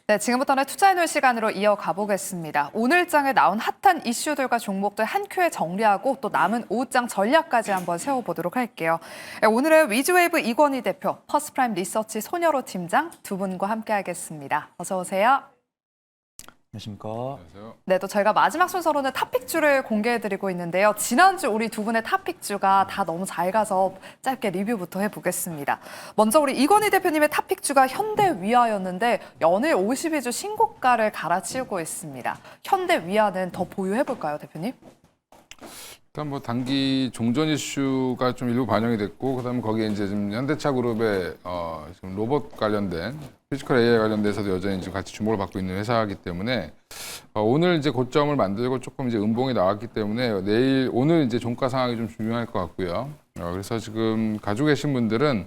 네, 지금부터는 투자해놓을 시간으로 이어가 보겠습니다. 오늘장에 나온 핫한 이슈들과 종목들 한 큐에 정리하고 또 남은 오후장 전략까지 한번 세워보도록 할게요. 네, 오늘은 위즈웨이브 이권희 대표, 퍼스프라임 리서치 손여로 팀장 두 분과 함께하겠습니다. 어서 오세요. 안녕하십니까. 안녕하세요. 네, 또 저희가 마지막 순서로는 탑픽주를 공개해드리고 있는데요. 지난주 우리 두 분의 탑픽주가 다 너무 잘 가서 짧게 리뷰부터 해보겠습니다. 먼저 우리 이권희 대표님의 탑픽주가 현대위아였는데 연일 52주 신고가를 갈아치우고 있습니다. 현대위아는 더 보유해볼까요, 대표님? 일단 뭐 단기 종전 이슈가 좀 일부 반영이 됐고, 그다음에 거기에 이제 지금 현대차 그룹의 지금 로봇 관련된 피지컬 AI 관련돼서도 여전히 지금 같이 주목을 받고 있는 회사이기 때문에 오늘 이제 고점을 만들고 조금 이제 음봉이 나왔기 때문에 오늘 이제 종가 상황이 좀 중요할 것 같고요. 그래서 지금 가지고 계신 분들은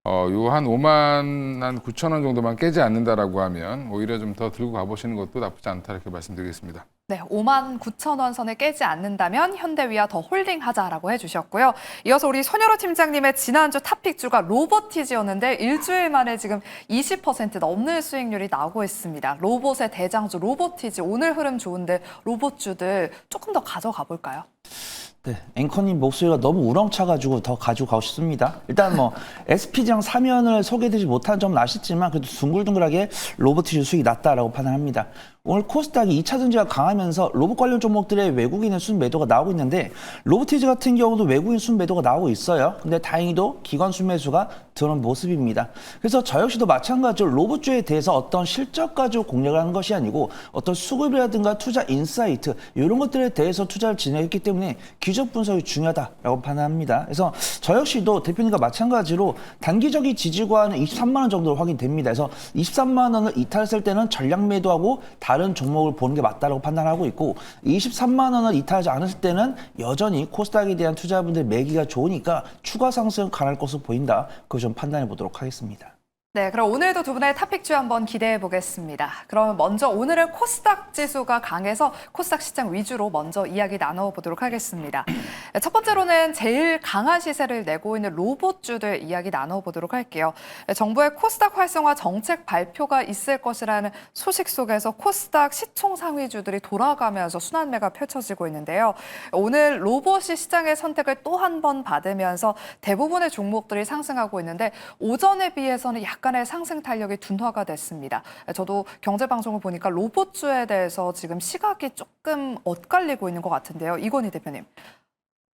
요 한 5만 한 9천 원 정도만 깨지 않는다라고 하면 오히려 좀 더 들고 가보시는 것도 나쁘지 않다 이렇게 말씀드리겠습니다. 네, 5만 9천 원 선을 깨지 않는다면 현대위아 더 홀딩하자라고 해주셨고요. 이어서 우리 손여로 팀장님의 지난주 탑픽주가 로보티즈였는데 일주일 만에 지금 20% 넘는 수익률이 나오고 있습니다. 로봇의 대장주 로보티즈 오늘 흐름 좋은데 로봇주들 조금 더 가져가 볼까요? 네, 앵커님 목소리가 너무 우렁차가지고 더 가지고 가고 싶습니다. 일단 뭐 SP장 사면을 소개되지 못한 점은 아쉽지만 그래도 둥글둥글하게 로보티즈 수익이 낮다라고 판단합니다. 오늘 코스닥이 2차 전지가 강하면서 로봇 관련 종목들의 외국인의 순매도가 나오고 있는데 로보티즈 같은 경우도 외국인 순매도가 나오고 있어요. 근데 다행히도 기관 순매수가 들어온 모습입니다. 그래서 저 역시도 마찬가지로 로봇주에 대해서 어떤 실적 가지고 공략을 하는 것이 아니고 어떤 수급이라든가 투자 인사이트 이런 것들에 대해서 투자를 진행했기 때문에 기적 분석이 중요하다라고 판단합니다. 그래서 저 역시도 대표님과 마찬가지로 단기적인 지지구간은 23만 원 정도로 확인됩니다. 그래서 23만 원을 이탈했을 때는 전략 매도하고 다른 종목을 보는 게 맞다라고 판단하고 있고 23만 원을 이탈하지 않았을 때는 여전히 코스닥에 대한 투자분들 매기가 좋으니까 추가 상승 가능할 것으로 보인다. 그거 좀 판단해 보도록 하겠습니다. 네, 그럼 오늘도 두 분의 탑픽주 한번 기대해 보겠습니다. 그럼 먼저 오늘은 코스닥 지수가 강해서 코스닥 시장 위주로 먼저 이야기 나눠보도록 하겠습니다. 첫 번째로는 제일 강한 시세를 내고 있는 로봇주들 이야기 나눠보도록 할게요. 정부의 코스닥 활성화 정책 발표가 있을 것이라는 소식 속에서 코스닥 시총 상위주들이 돌아가면서 순환매가 펼쳐지고 있는데요. 오늘 로봇이 시장의 선택을 또 한 번 받으면서 대부분의 종목들이 상승하고 있는데 오전에 비해서는 약간의 상승 탄력이 둔화가 됐습니다. 저도 경제방송을 보니까 로봇주에 대해서 지금 시각이 조금 엇갈리고 있는 것 같은데요. 이권희 대표님.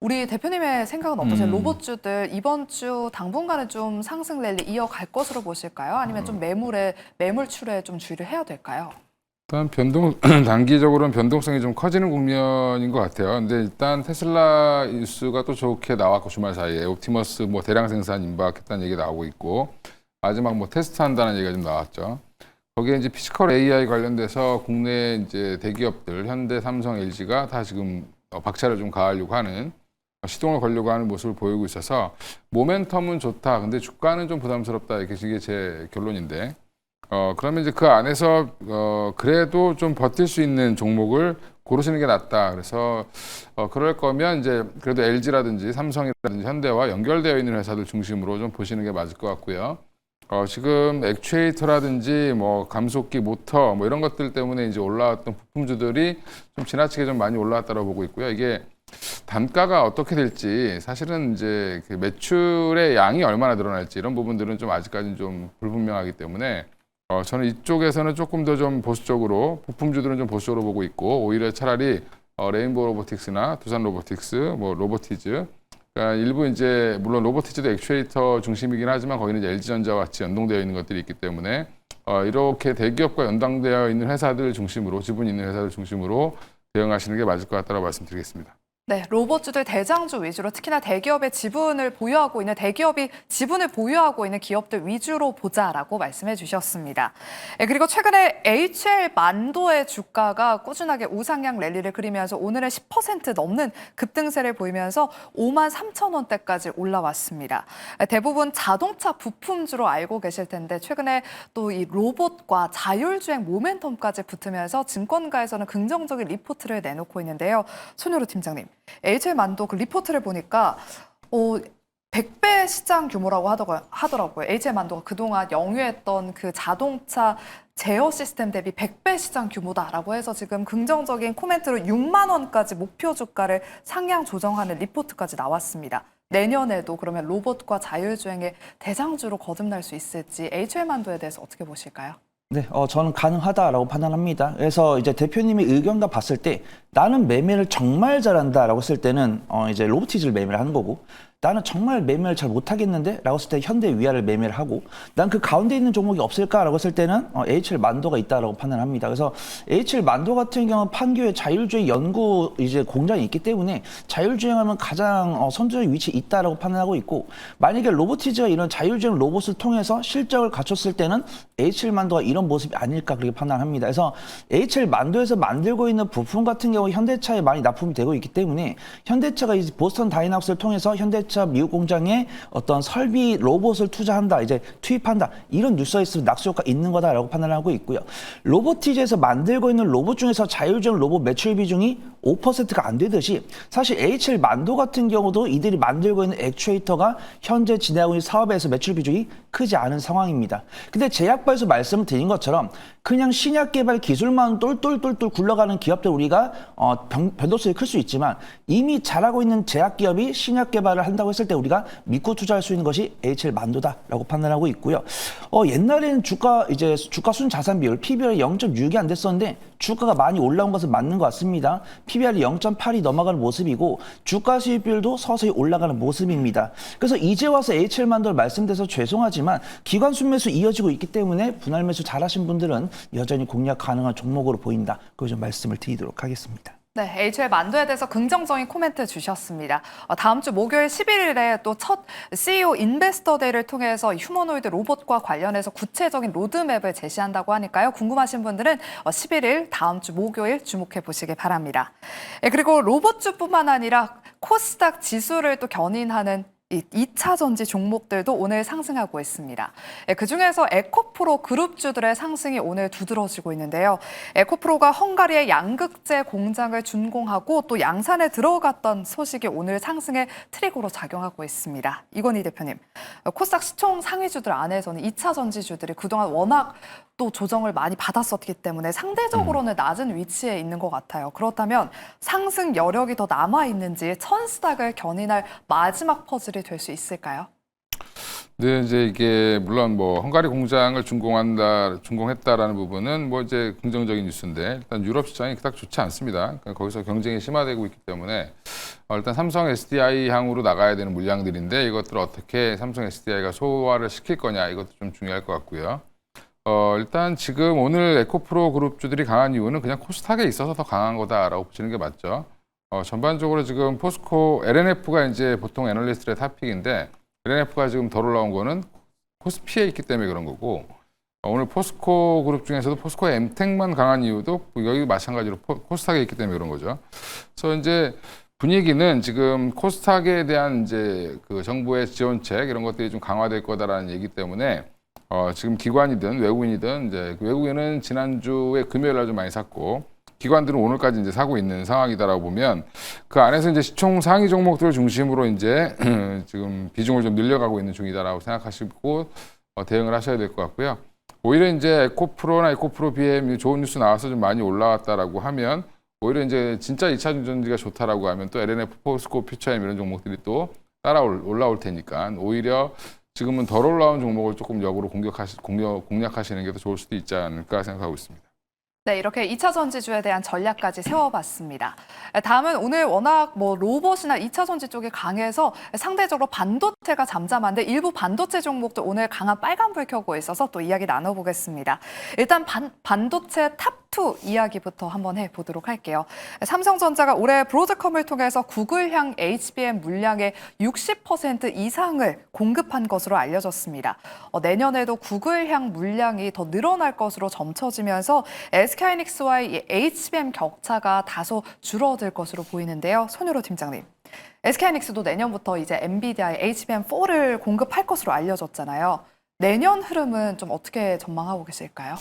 우리 대표님의 생각은 어떠세요? 로봇주들 이번 주 당분간은 좀 상승 랠리 이어갈 것으로 보실까요? 아니면 좀 매물출에 좀 주의를 해야 될까요? 일단 단기적으로는 변동성이 좀 커지는 국면인 것 같아요. 근데 일단 테슬라 뉴스가 또 좋게 나왔고 주말 사이에 옵티머스 뭐 대량 생산 임박했다는 얘기 나오고 있고 마지막 뭐 테스트한다는 얘기가 좀 나왔죠. 거기에 이제 피지컬 AI 관련돼서 국내 이제 대기업들 현대, 삼성, LG가 다 지금 박차를 좀 가하려고 하는 시동을 걸려고 하는 모습을 보이고 있어서 모멘텀은 좋다. 근데 주가는 좀 부담스럽다. 이게 제 결론인데. 그러면 이제 그 안에서 그래도 좀 버틸 수 있는 종목을 고르시는 게 낫다. 그래서 그럴 거면 이제 그래도 LG라든지 삼성이라든지 현대와 연결되어 있는 회사들 중심으로 좀 보시는 게 맞을 것 같고요. 지금 액추에이터라든지 뭐 감속기, 모터 뭐 이런 것들 때문에 이제 올라왔던 부품주들이 좀 지나치게 좀 많이 올라왔다고 보고 있고요. 이게 단가가 어떻게 될지 사실은 이제 그 매출의 양이 얼마나 늘어날지 이런 부분들은 좀 아직까지는 좀 불분명하기 때문에 저는 이쪽에서는 조금 더 좀 보수적으로 부품주들은 좀 보수적으로 보고 있고 오히려 차라리 레인보우 로보틱스나 두산 로보틱스, 뭐 로보티즈 그러니까 일부 이제 물론 로보티즈도 액추에이터 중심이긴 하지만 거기는 이제 LG전자와 같이 연동되어 있는 것들이 있기 때문에 이렇게 대기업과 연동되어 있는 회사들 중심으로 지분 있는 회사들 중심으로 대응하시는 게 맞을 것 같다고 말씀드리겠습니다. 네, 로봇주들 대장주 위주로 특히나 대기업의 대기업이 지분을 보유하고 있는 기업들 위주로 보자라고 말씀해 주셨습니다. 네, 그리고 최근에 HL 만도의 주가가 꾸준하게 우상향 랠리를 그리면서 오늘은 10% 넘는 급등세를 보이면서 5만 3천 원대까지 올라왔습니다. 대부분 자동차 부품주로 알고 계실 텐데 최근에 또 이 로봇과 자율주행 모멘텀까지 붙으면서 증권가에서는 긍정적인 리포트를 내놓고 있는데요. 손여로 팀장님. HL 만도 그 리포트를 보니까 100배 시장 규모라고 하더라고요. HM만도가 그동안 영위했던 그 자동차 제어 시스템 대비 100배 시장 규모다라고 해서 지금 긍정적인 코멘트로 6만 원까지 목표 주가를 상향 조정하는 리포트까지 나왔습니다. 내년에도 그러면 로봇과 자율주행의 대장주로 거듭날 수 있을지 HM만도에 대해서 어떻게 보실까요? 네, 저는 가능하다라고 판단합니다. 그래서 이제 대표님의 의견과 봤을 때 나는 매매를 정말 잘한다라고 했을 때는 이제 로보티즈를 매매를 하는 거고, 나는 정말 매매를 잘 못하겠는데? 라고 했을 때 현대 위아를 매매를 하고, 난 그 가운데 있는 종목이 없을까라고 했을 때는 HL 만도가 있다라고 판단합니다. 그래서 HL 만도 같은 경우는 판교에 자율주행 연구 이제 공장이 있기 때문에 자율주행하면 가장 선두의 위치에 있다라고 판단하고 있고, 만약에 로보티즈가 이런 자율주행 로봇을 통해서 실적을 갖췄을 때는 HL 만도가 이런 모습이 아닐까 그렇게 판단합니다. 그래서 HL 만도에서 만들고 있는 부품 같은 경우 현대차에 많이 납품이 되고 있기 때문에 현대차가 이 보스턴 다이낙스를 통해서 현대차 미국 공장에 어떤 설비 로봇을 투자한다, 이제 투입한다, 이런 뉴스가 있으면 낙수 효과 있는 거다라고 판단하고 있고요. 로보티즈에서 만들고 있는 로봇 중에서 자율주행 로봇 매출 비중이 5%가 안 되듯이 사실 HL 만도 같은 경우도 이들이 만들고 있는 액추에이터가 현재 진행하고 있는 사업에서 매출 비중이 크지 않은 상황입니다. 근데 제약바에서 말씀을 드린 것처럼 그냥 신약 개발 기술만 똘똘똘똘 굴러가는 기업들 우리가 변동성이 클 수 있지만 이미 잘하고 있는 제약 기업이 신약 개발을 한다고 했을 때 우리가 믿고 투자할 수 있는 것이 HL 만도다라고 판단하고 있고요. 옛날에는 주가 순 자산 비율 PBR이 0.6이 안 됐었는데 주가가 많이 올라온 것은 맞는 것 같습니다. PBR이 0.8이 넘어가는 모습이고 주가 수익 비율도 서서히 올라가는 모습입니다. 그래서 이제 와서 HL 만도를 말씀드려서 죄송하지만 기관 순매수 이어지고 있기 때문에 분할 매수 잘하신 분들은 여전히 공략 가능한 종목으로 보인다. 그걸 좀 말씀을 드리도록 하겠습니다. 네, HL 만도에 대해서 긍정적인 코멘트 주셨습니다. 다음 주 목요일 11일에 또 첫 CEO 인베스터 데이를 통해서 휴머노이드 로봇과 관련해서 구체적인 로드맵을 제시한다고 하니까요. 궁금하신 분들은 11일 다음 주 목요일 주목해 보시기 바랍니다. 그리고 로봇주뿐만 아니라 코스닥 지수를 또 견인하는 2차 전지 종목들도 오늘 상승하고 있습니다. 그중에서 에코프로 그룹주들의 상승이 오늘 두드러지고 있는데요. 에코프로가 헝가리의 양극재 공장을 준공하고 또 양산에 들어갔던 소식이 오늘 상승의 트리거로 작용하고 있습니다. 이건희 대표님, 코스닥 시총 상위주들 안에서는 2차 전지주들이 그동안 워낙 또 조정을 많이 받았었기 때문에 상대적으로는 낮은 위치에 있는 것 같아요. 그렇다면 상승 여력이 더 남아있는지 천스닥을 견인할 마지막 퍼즐이 될 수 있을까요? 네, 이제 이게 물론 뭐 헝가리 공장을 준공했다라는 부분은 뭐 이제 긍정적인 뉴스인데 일단 유럽 시장이 그닥 좋지 않습니다. 그러니까 거기서 경쟁이 심화되고 있기 때문에 일단 삼성 SDI 향으로 나가야 되는 물량들인데 이것들을 어떻게 삼성 SDI가 소화를 시킬 거냐 이것도 좀 중요할 것 같고요. 일단 지금 오늘 에코프로 그룹주들이 강한 이유는 그냥 코스닥에 있어서 더 강한 거다라고 보시는 게 맞죠. 전반적으로 지금 포스코, LNF가 이제 보통 애널리스트의 탑픽인데 LNF가 지금 덜 올라온 거는 코스피에 있기 때문에 그런 거고 오늘 포스코 그룹 중에서도 포스코 엠텍만 강한 이유도 여기 마찬가지로 코스닥에 있기 때문에 그런 거죠. 그래서 이제 분위기는 지금 코스닥에 대한 이제 그 정부의 지원책 이런 것들이 좀 강화될 거다라는 얘기 때문에 지금 기관이든 외국인이든 이제 외국인은 지난주에 금요일 날 좀 많이 샀고 기관들은 오늘까지 이제 사고 있는 상황이다라고 보면 그 안에서 이제 시총 상위 종목들을 중심으로 이제 지금 비중을 좀 늘려가고 있는 중이다라고 생각하시고 대응을 하셔야 될 것 같고요. 오히려 이제 에코프로나 에코프로 BM 좋은 뉴스 나와서 좀 많이 올라왔다라고 하면 오히려 이제 진짜 2차 전지가 좋다라고 하면 또 LNF, 포스코, 퓨처엠 이런 종목들이 또 따라 올라올 테니까 오히려 지금은 덜 올라온 종목을 조금 역으로 공략하시는 게 더 좋을 수도 있지 않을까 생각하고 있습니다. 네, 이렇게 2차 전지주에 대한 전략까지 세워봤습니다. 다음은 오늘 워낙 뭐 로봇이나 2차 전지 쪽이 강해서 상대적으로 반도체가 잠잠한데 일부 반도체 종목도 오늘 강한 빨간불 켜고 있어서 또 이야기 나눠보겠습니다. 일단 반도체 탑2 이야기부터 한번 해보도록 할게요. 삼성전자가 올해 브로드컴을 통해서 구글향 HBM 물량의 60% 이상을 공급한 것으로 알려졌습니다. 내년에도 구글향 물량이 더 늘어날 것으로 점쳐지면서 SK하이닉스와의 HBM 격차가 다소 줄어들 것으로 보이는데요. 손유로 팀장님, SK하이닉스도 내년부터 이제 엔비디아의 HBM4를 공급할 것으로 알려졌잖아요. 내년 흐름은 좀 어떻게 전망하고 계실까요?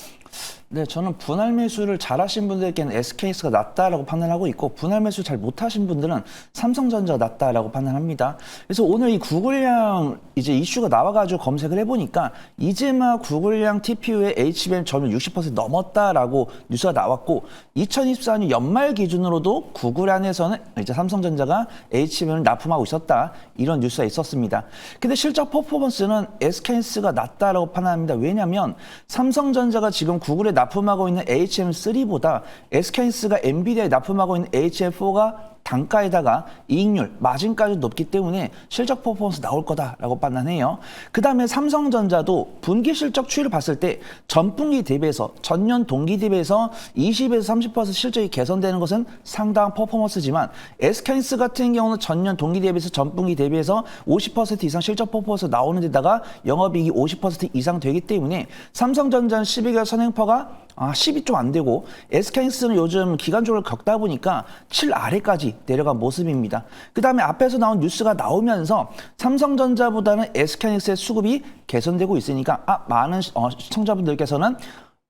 네, 저는 분할 매수를 잘하신 분들께는 SKS가 낫다라고 판단하고 있고 분할 매수 잘 못하신 분들은 삼성전자가 낫다라고 판단합니다. 그래서 오늘 이 구글량 이제 이슈가 나와가지고 검색을 해보니까 이제 막 구글량 TPU의 HBM 점유율 60% 넘었다라고 뉴스가 나왔고 2024년 연말 기준으로도 구글 안에서는 이제 삼성전자가 HBM을 납품하고 있었다 이런 뉴스가 있었습니다. 근데 실적 퍼포먼스는 SKS가 낫다라고 판단합니다. 왜냐하면 삼성전자가 지금 구글에 납품하고 있는 HM3보다 SK스가 엔비디아에 납품하고 있는 HM4가 단가에다가 이익률, 마진까지 높기 때문에 실적 퍼포먼스 나올 거다라고 판단해요. 그 다음에 삼성전자도 분기 실적 추이를 봤을 때 전분기 대비해서 전년 동기 대비해서 20에서 30% 실적이 개선되는 것은 상당한 퍼포먼스지만 SK스 같은 경우는 전년 동기 대비해서 전분기 대비해서 50% 이상 실적 퍼포먼스 나오는 데다가 영업이익이 50% 이상 되기 때문에 삼성전자는 12개월 선행퍼가 10이 좀 안 되고 SK스는 요즘 기간적으로 겪다 보니까 7 아래까지 내려간 모습입니다. 그 다음에 앞에서 나온 뉴스가 나오면서 삼성전자보다는 SK스의 수급이 개선되고 있으니까 많은 시청자분들께서는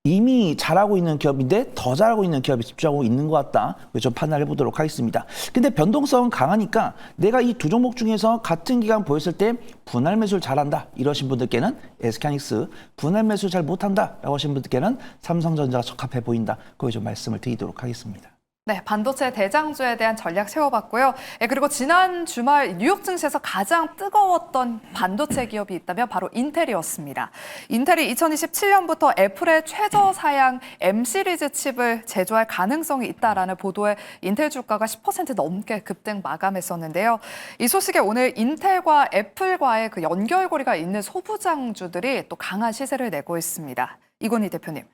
이미 잘하고 있는 기업인데 더 잘하고 있는 기업에 집중하고 있는 것 같다. 좀 판단해 보도록 하겠습니다. 근데 변동성은 강하니까 내가 이 두 종목 중에서 같은 기간 보였을 때 분할 매수를 잘한다 이러신 분들께는 SK하이닉스, 분할 매수 잘 못한다 라고 하신 분들께는 삼성전자가 적합해 보인다. 거기 좀 말씀을 드리도록 하겠습니다. 네, 반도체 대장주에 대한 전략 세워봤고요. 그리고 지난 주말 뉴욕 증시에서 가장 뜨거웠던 반도체 기업이 있다면 바로 인텔이었습니다. 인텔이 2027년부터 애플의 최저 사양 M 시리즈 칩을 제조할 가능성이 있다라는 보도에 인텔 주가가 10% 넘게 급등 마감했었는데요. 이 소식에 오늘 인텔과 애플과의 그 연결고리가 있는 소부장주들이 또 강한 시세를 내고 있습니다. 이건희 대표님,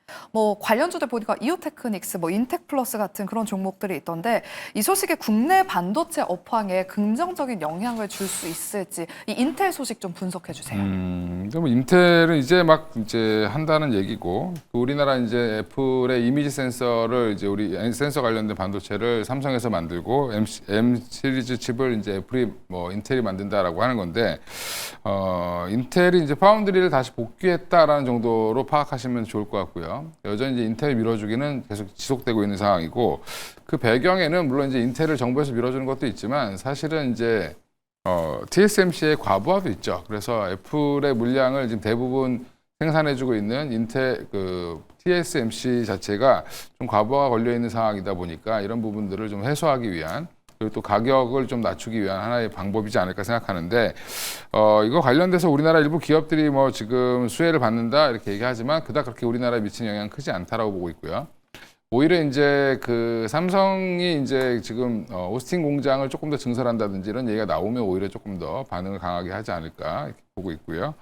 관련주들 보니까 이오테크닉스, 인텍플러스 같은 그런 종목들이 있던데 이 소식이 국내 반도체 업황에 긍정적인 영향을 줄 수 있을지 이 인텔 소식 좀 분석해 주세요. 인텔은 이제 한다는 얘기고 우리나라 이제 애플의 이미지 센서를 이제 우리 센서 관련된 반도체를 삼성에서 만들고 M 시리즈 칩을 이제 애플이 인텔이 만든다라고 하는 건데 인텔이 이제 파운드리를 다시 복귀했다라는 정도로 파악하시면 좋을 것 같고요. 여전히 이제 인텔 밀어주기는 계속 지속되고 있는 상황이고 그 배경에는 물론 이제 인텔을 정부에서 밀어주는 것도 있지만 사실은 이제 TSMC의 과부하도 있죠. 그래서 애플의 물량을 지금 대부분 생산해주고 있는 인텔 TSMC 자체가 좀 과부하가 걸려 있는 상황이다 보니까 이런 부분들을 좀 해소하기 위한 그리고 또 가격을 좀 낮추기 위한 하나의 방법이지 않을까 생각하는데 이거 관련돼서 우리나라 일부 기업들이 지금 수혜를 받는다 이렇게 얘기하지만 그닥 그렇게 우리나라에 미치는 영향은 크지 않다라고 보고 있고요. 오히려 이제 삼성이 이제 지금 오스틴 공장을 조금 더 증설한다든지 이런 얘기가 나오면 오히려 조금 더 반응을 강하게 하지 않을까 이렇게 보고 있고요.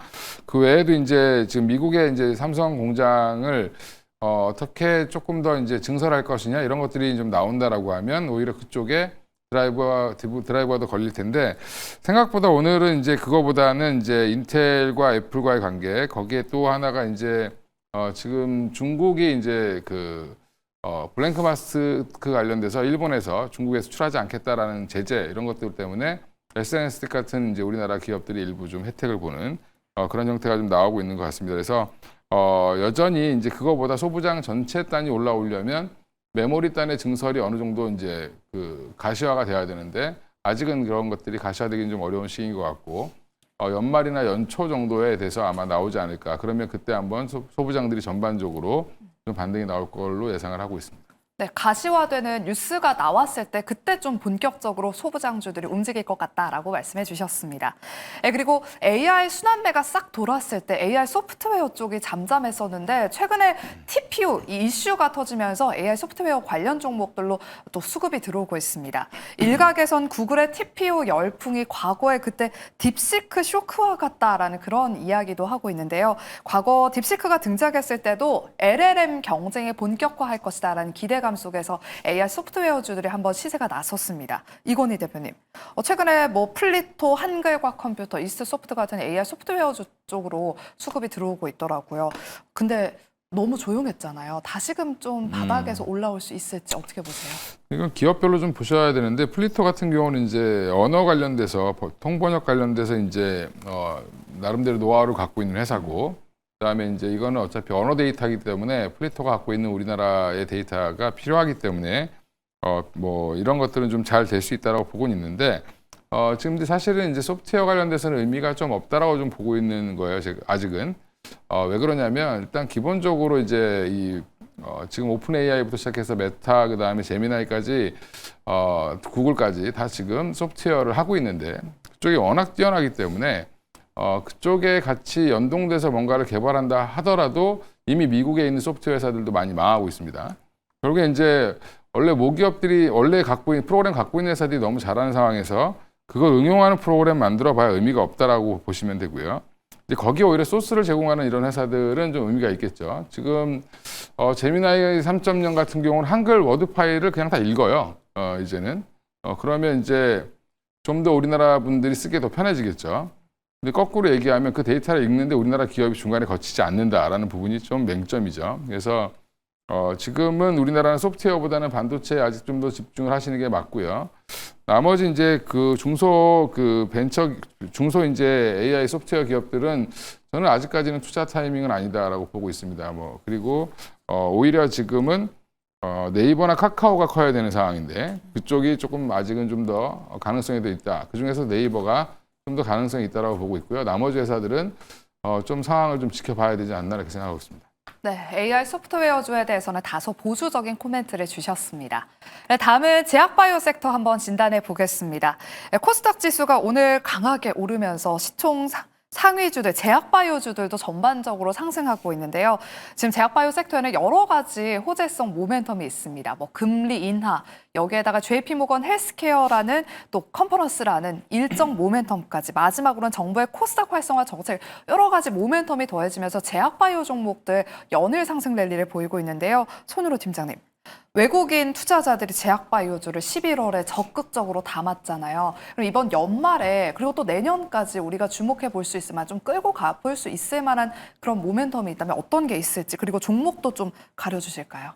그 외에도 이제 지금 미국의 이제 삼성 공장을 어떻게 조금 더 이제 증설할 것이냐 이런 것들이 좀 나온다라고 하면 오히려 그쪽에 드라이버가 더 걸릴 텐데 생각보다 오늘은 이제 그거보다는 이제 인텔과 애플과의 관계 거기에 또 하나가 이제 지금 중국이 이제 블랭크 마스크 관련돼서 일본에서 중국에 수출하지 않겠다라는 제재 이런 것들 때문에 SNS 같은 이제 우리나라 기업들이 일부 좀 혜택을 보는 그런 형태가 좀 나오고 있는 것 같습니다. 그래서 여전히 이제 그거보다 소부장 전체 단이 올라오려면 메모리 단의 증설이 어느 정도 이제 가시화가 돼야 되는데 아직은 그런 것들이 가시화되기는 좀 어려운 시기인 것 같고 연말이나 연초 정도에 돼서 아마 나오지 않을까. 그러면 그때 한번 소부장들이 전반적으로 좀 반등이 나올 걸로 예상을 하고 있습니다. 네, 가시화되는 뉴스가 나왔을 때 그때 좀 본격적으로 소부장주들이 움직일 것 같다라고 말씀해 주셨습니다. 그리고 AI 순환매가 싹 돌았을 때 AI 소프트웨어 쪽이 잠잠했었는데 최근에 TPU 이 이슈가 터지면서 AI 소프트웨어 관련 종목들로 또 수급이 들어오고 있습니다. 일각에선 구글의 TPU 열풍이 과거에 그때 딥시크 쇼크와 같다라는 그런 이야기도 하고 있는데요. 과거 딥시크가 등장했을 때도 LLM 경쟁이 본격화할 것이다라는 기대감 속에서 AI 소프트웨어주들이 한번 시세가 나섰습니다. 이건희 대표님, 최근에 플리토, 한글과 컴퓨터, 이스트소프트 같은 AI 소프트웨어주 쪽으로 수급이 들어오고 있더라고요. 근데 너무 조용했잖아요. 다시금 좀 바닥에서 올라올 수 있을지 어떻게 보세요? 이건 기업별로 좀 보셔야 되는데 플리토 같은 경우는 이제 언어 관련돼서 통번역 관련돼서 이제 나름대로 노하우를 갖고 있는 회사고 그다음에 이제 이거는 어차피 언어 데이터이기 때문에 플리토가 갖고 있는 우리나라의 데이터가 필요하기 때문에 뭐 이런 것들은 좀 잘 될 수 있다라고 보고는 있는데 지금 근데 사실은 이제 소프트웨어 관련돼서는 의미가 좀 없다라고 좀 보고 있는 거예요. 제가 아직은 왜 그러냐면 일단 기본적으로 이제 이 지금 오픈 AI부터 시작해서 메타 그다음에 제미나이까지 구글까지 다 지금 소프트웨어를 하고 있는데 그쪽이 워낙 뛰어나기 때문에 그쪽에 같이 연동돼서 뭔가를 개발한다 하더라도 이미 미국에 있는 소프트웨어 회사들도 많이 망하고 있습니다. 결국에 이제 원래 모기업들이 원래 프로그램 갖고 있는 회사들이 너무 잘하는 상황에서 그걸 응용하는 프로그램 만들어봐야 의미가 없다라고 보시면 되고요. 이제 거기에 오히려 소스를 제공하는 이런 회사들은 좀 의미가 있겠죠. 지금 제미나이 3.0 같은 경우는 한글 워드 파일을 그냥 다 읽어요. 이제는 그러면 이제 좀 더 우리나라 분들이 쓰기에 더 편해지겠죠. 근데 거꾸로 얘기하면 그 데이터를 읽는데 우리나라 기업이 중간에 거치지 않는다라는 부분이 좀 맹점이죠. 그래서 지금은 우리나라는 소프트웨어보다는 반도체에 아직 좀 더 집중을 하시는 게 맞고요. 나머지 이제 그 중소 이제 AI 소프트웨어 기업들은 저는 아직까지는 투자 타이밍은 아니다라고 보고 있습니다. 뭐 그리고 오히려 지금은 네이버나 카카오가 커야 되는 상황인데 그쪽이 조금 아직은 좀 더 가능성이 더 있다. 그 중에서 네이버가 좀 더 가능성이 있다라고 보고 있고요. 나머지 회사들은 좀 상황을 좀 지켜봐야 되지 않나 이렇게 생각하고 있습니다. 네, AI 소프트웨어주에 대해서는 다소 보수적인 코멘트를 주셨습니다. 네, 다음은 제약바이오 섹터 한번 진단해 보겠습니다. 코스닥 지수가 오늘 강하게 오르면서 시총 상위주들, 제약바이오주들도 전반적으로 상승하고 있는데요. 지금 제약바이오 섹터에는 여러 가지 호재성 모멘텀이 있습니다. 뭐 금리 인하, 여기에다가 JP모건 헬스케어라는 또 컨퍼런스라는 일정 모멘텀까지 마지막으로는 정부의 코스닥 활성화 정책 여러 가지 모멘텀이 더해지면서 제약바이오 종목들 연일 상승 랠리를 보이고 있는데요. 손으로 팀장님. 외국인 투자자들이 제약바이오주를 11월에 적극적으로 담았잖아요. 그럼 이번 연말에 그리고 또 내년까지 우리가 주목해 볼 수 있을 만한 좀 끌고 가볼 수 있을 만한 그런 모멘텀이 있다면 어떤 게 있을지 그리고 종목도 좀 가려주실까요?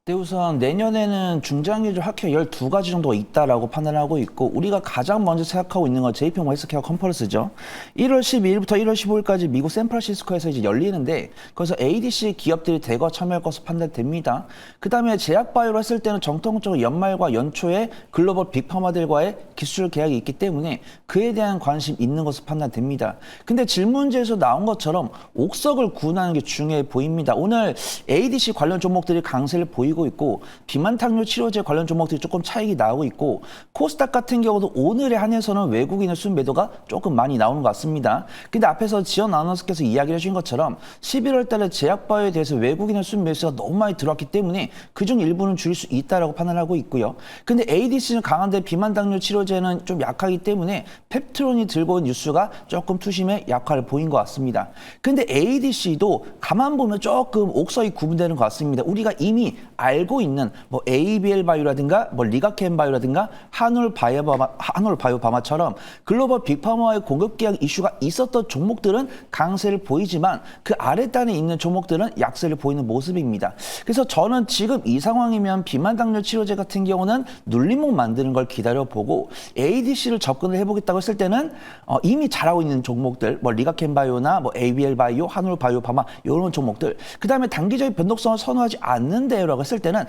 네, 우선 내년에는 중장기적 학회 12가지 정도가 있다라고 판단하고 있고 우리가 가장 먼저 생각하고 있는 건 JP모건 헬스케어 컨퍼런스죠. 1월 12일부터 1월 15일까지 미국 샌프란시스코에서 이제 열리는데 거기서 ADC 기업들이 대거 참여할 것으로 판단됩니다. 그다음에 제약바이오로 했을 때는 정통적으로 연말과 연초에 글로벌 빅파마들과의 기술 계약이 있기 때문에 그에 대한 관심 있는 것으로 판단됩니다. 근데 질문지에서 나온 것처럼 옥석을 구분하는 게 중요해 보입니다. 오늘 ADC 관련 종목들이 강세를 보이고 있고 비만 당뇨 치료제 관련 종목들이 조금 차익이 나오고 있고 코스닥 같은 경우도 오늘에 한해서는 외국인의 순매도가 조금 많이 나오는 것 같습니다. 근데 앞에서 지연 아나운서께서 이야기를 해주신 것처럼 11월 달에 제약바이오에 대해서 외국인의 순매수가 너무 많이 들어왔기 때문에 그중 일부는 줄일 수 있다라고 판단하고 있고요. 근데 ADC는 강한데 비만 당뇨 치료제는 좀 약하기 때문에 펩트론이 들고 온 뉴스가 조금 투심의 약화를 보인 것 같습니다. 근데 ADC도 가만 보면 조금 옥석이 구분되는 것 같습니다. 우리가 이미 알고 있는 뭐 ABL 바이오라든가 뭐 리가켄 바이오라든가 한올 바이오바마처럼 글로벌 빅파마와의 공급 계약 이슈가 있었던 종목들은 강세를 보이지만 그 아랫단에 있는 종목들은 약세를 보이는 모습입니다. 그래서 저는 지금 이 상황이면 비만 당뇨 치료제 같은 경우는 눌림목 만드는 걸 기다려보고 ADC를 접근을 해보겠다고 했을 때는 이미 잘하고 있는 종목들 뭐 리가켄 바이오나 뭐 ABL 바이오, 한올 바이오바마 이런 종목들 그다음에 단기적인 변동성을 선호하지 않는데요라고 했을 때는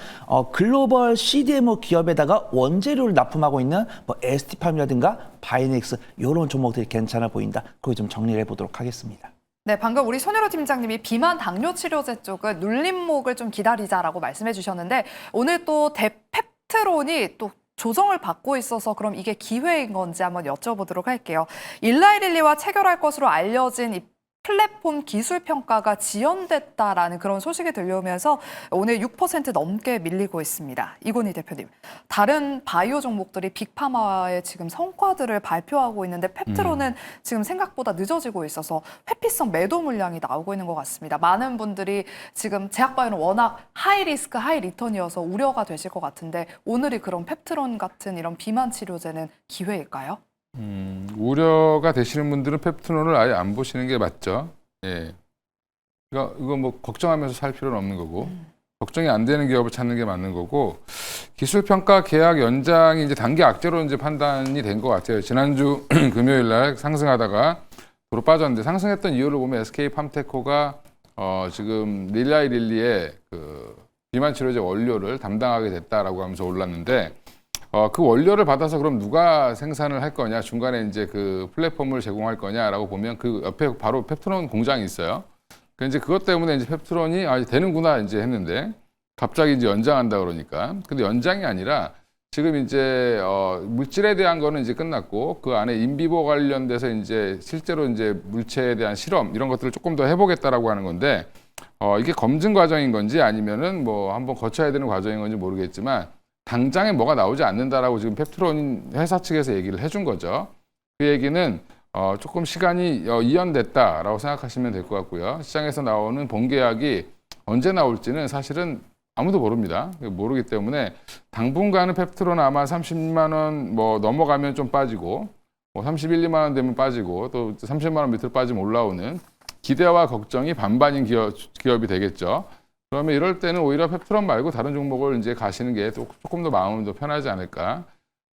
글로벌 CDMO 기업에다가 원재료를 납품하고 있는 뭐 ST팜이라든가 바이넥스 이런 종목들이 괜찮아 보인다. 그거 좀 정리를 해보도록 하겠습니다. 네, 방금 우리 손혜로 팀장님이 비만 당뇨 치료제 쪽은 눌림목을 좀 기다리자라고 말씀해 주셨는데 오늘 또 펩트론이 또 조정을 받고 있어서 그럼 이게 기회인 건지 한번 여쭤보도록 할게요. 일라이릴리와 체결할 것으로 알려진 이 플랫폼 기술 평가가 지연됐다라는 그런 소식이 들려오면서 오늘 6% 넘게 밀리고 있습니다. 이건희 대표님, 다른 바이오 종목들이 빅파마의 지금 성과들을 발표하고 있는데 펩트론은 지금 생각보다 늦어지고 있어서 회피성 매도 물량이 나오고 있는 것 같습니다. 많은 분들이 지금 제약바이오는 워낙 하이 리스크, 하이 리턴이어서 우려가 되실 것 같은데 오늘이 그런 펩트론 같은 이런 비만 치료제는 기회일까요? 우려가 되시는 분들은 펩트론을 아예 안 보시는 게 맞죠. 예. 그러니까 이거 뭐 걱정하면서 살 필요는 없는 거고, 걱정이 안 되는 기업을 찾는 게 맞는 거고, 기술 평가 계약 연장이 이제 단기 악재로 이제 판단이 된 것 같아요. 지난주 금요일 날 상승하다가 도로 빠졌는데 상승했던 이유를 보면 SK팜테코가 지금 릴리의 그 비만 치료제 원료를 담당하게 됐다라고 하면서 올랐는데 그 원료를 받아서 그럼 누가 생산을 할 거냐, 중간에 이제 그 플랫폼을 제공할 거냐라고 보면 그 옆에 바로 펩트론 공장이 있어요. 그 이제 그것 때문에 이제 펩트론이 이제 되는구나 이제 했는데 갑자기 이제 연장한다 그러니까. 근데 연장이 아니라 지금 이제 물질에 대한 거는 이제 끝났고 그 안에 인비보 관련돼서 이제 실제로 이제 물체에 대한 실험 이런 것들을 조금 더 해보겠다라고 하는 건데 이게 검증 과정인 건지 아니면은 뭐 한번 거쳐야 되는 과정인 건지 모르겠지만 당장에 뭐가 나오지 않는다라고 지금 펩트론 회사 측에서 얘기를 해준 거죠. 그 얘기는 조금 시간이 이연됐다라고 생각하시면 될 것 같고요. 시장에서 나오는 본계약이 언제 나올지는 사실은 아무도 모릅니다. 모르기 때문에 당분간은 펩트론 아마 30만 원 뭐 넘어가면 좀 빠지고 뭐 31, 2만 원 되면 빠지고 또 30만 원 밑으로 빠지면 올라오는 기대와 걱정이 반반인 기업이 되겠죠. 그러면 이럴 때는 오히려 펩트론 말고 다른 종목을 이제 가시는 게 조금 더 마음이 더 편하지 않을까.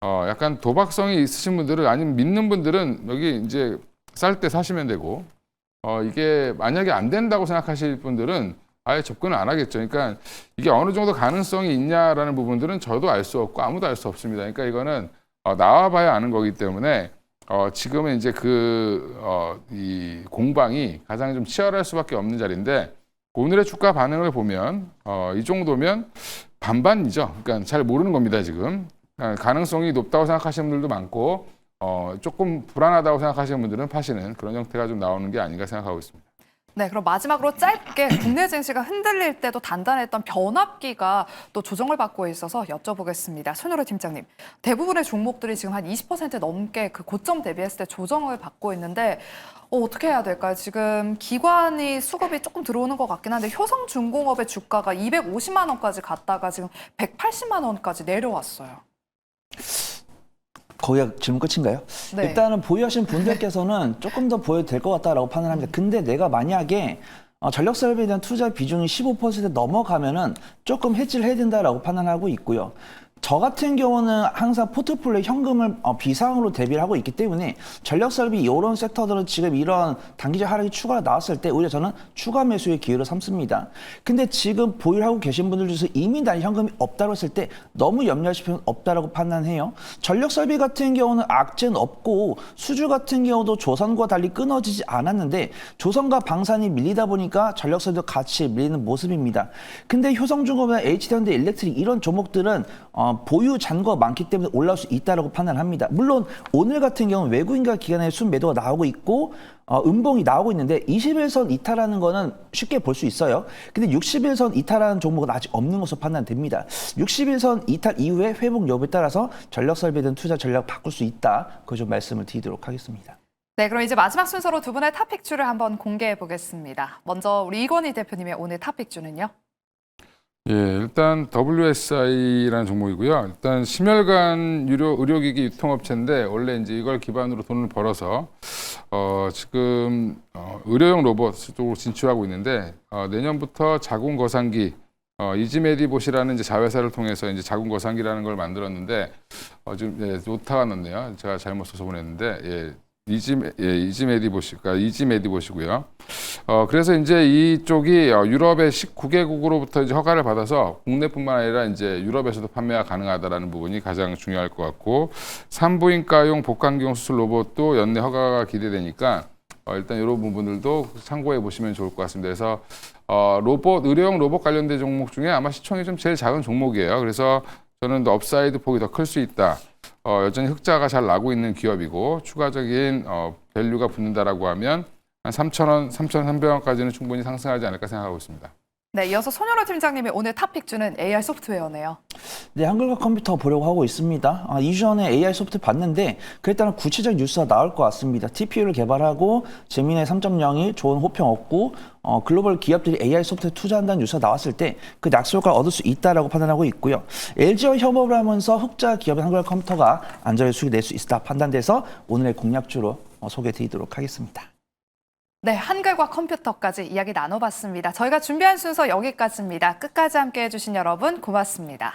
약간 도박성이 있으신 분들은 아니면 믿는 분들은 여기 이제 쌀 때 사시면 되고 이게 만약에 안 된다고 생각하실 분들은 아예 접근을 안 하겠죠. 그러니까 이게 어느 정도 가능성이 있냐라는 부분들은 저도 알 수 없고 아무도 알 수 없습니다. 그러니까 이거는 나와봐야 아는 거기 때문에 지금은 이제 이 공방이 가장 좀 치열할 수밖에 없는 자리인데 오늘의 주가 반응을 보면 이 정도면 반반이죠. 그러니까 잘 모르는 겁니다, 지금. 가능성이 높다고 생각하시는 분들도 많고 조금 불안하다고 생각하시는 분들은 파시는 그런 형태가 좀 나오는 게 아닌가 생각하고 있습니다. 네, 그럼 마지막으로 짧게 국내 증시가 흔들릴 때도 단단했던 변압기가 또 조정을 받고 있어서 여쭤보겠습니다. 손유로 팀장님, 대부분의 종목들이 지금 한 20% 넘게 그 고점 대비했을 때 조정을 받고 있는데 어떻게 해야 될까요? 지금 기관이 수급이 조금 들어오는 것 같긴 한데 효성중공업의 주가가 250만 원까지 갔다가 지금 180만 원까지 내려왔어요. 거기가 질문 끝인가요? 네. 일단은 보유하신 분들께서는 조금 더 보여도 될 것 같다라고 판단합니다. 근데 내가 만약에 전력 설비에 대한 투자 비중이 15% 넘어가면은 조금 해지를 해야 된다라고 판단하고 있고요. 저 같은 경우는 항상 포트폴리오 현금을 비상으로 대비를 하고 있기 때문에 전력 설비 이런 섹터들은 지금 이런 단기적 하락이 추가가 나왔을 때 오히려 저는 추가 매수의 기회를 삼습니다. 근데 지금 보유를 하고 계신 분들 중에서 이미 난 현금이 없다고 했을 때 너무 염려하실 필요는 없다라고 판단해요. 전력 설비 같은 경우는 악재는 없고 수주 같은 경우도 조선과 달리 끊어지지 않았는데 조선과 방산이 밀리다 보니까 전력 설비도 같이 밀리는 모습입니다. 근데 효성중공업이나 HD현대 일렉트릭 이런 종목들은 보유 잔고가 많기 때문에 올라올 수 있다고 판단합니다. 물론 오늘 같은 경우는 외국인과 기관의 순매도가 나오고 있고 음봉이 나오고 있는데 21선 이탈하는 거는 쉽게 볼 수 있어요. 근데 61선 이탈하는 종목은 아직 없는 것으로 판단됩니다. 61선 이탈 이후에 회복 여부에 따라서 전력 설비에 대한 투자 전략 바꿀 수 있다. 그거 좀 말씀을 드리도록 하겠습니다. 네, 그럼 이제 마지막 순서로 두 분의 탑픽주를 한번 공개해 보겠습니다. 먼저 우리 이건희 대표님의 오늘 탑픽주는요? 예, 일단 WSI라는 종목이고요. 일단 심혈관 의료기기 유통업체인데 원래 이제 이걸 기반으로 돈을 벌어서 지금 의료용 로봇 쪽으로 진출하고 있는데 내년부터 자궁 거상기 이지메디봇이라는 이제 자회사를 통해서 이제 자궁 거상기라는 걸 만들었는데 지금 오타가 났네요. 제가 잘못 써서 보냈는데 이지메디봇이고요. 그래서 이제 이쪽이 유럽의 19개국으로부터 이제 허가를 받아서 국내뿐만 아니라 이제 유럽에서도 판매가 가능하다라는 부분이 가장 중요할 것 같고 산부인과용 복강경 수술 로봇도 연내 허가가 기대되니까 일단 이런 부분들도 참고해 보시면 좋을 것 같습니다. 그래서 의료용 로봇 관련된 종목 중에 아마 시총이 좀 제일 작은 종목이에요. 그래서 저는 업사이드 폭이 더 클 수 있다. 여전히 흑자가 잘 나고 있는 기업이고 추가적인 밸류가 붙는다라고 하면 한 3,000원, 3,300원까지는 충분히 상승하지 않을까 생각하고 있습니다. 네, 이어서 손유로 팀장님의 오늘 탑픽주는 AI 소프트웨어네요. 네, 한글과 컴퓨터 보려고 하고 있습니다. 2주 전에 AI 소프트 봤는데 그에 따른 구체적 뉴스가 나올 것 같습니다. TPU를 개발하고 제미나이 3.0이 좋은 호평 얻고 글로벌 기업들이 AI 소프트에 투자한다는 뉴스가 나왔을 때 그 약속을 얻을 수 있다라고 판단하고 있고요. LG와 협업을 하면서 흑자 기업인 한글과 컴퓨터가 안전한 수익을 낼 수 있다 판단돼서 오늘의 공략주로 소개해드리도록 하겠습니다. 네, 한글과 컴퓨터까지 이야기 나눠봤습니다. 저희가 준비한 순서 여기까지입니다. 끝까지 함께해 주신 여러분 고맙습니다.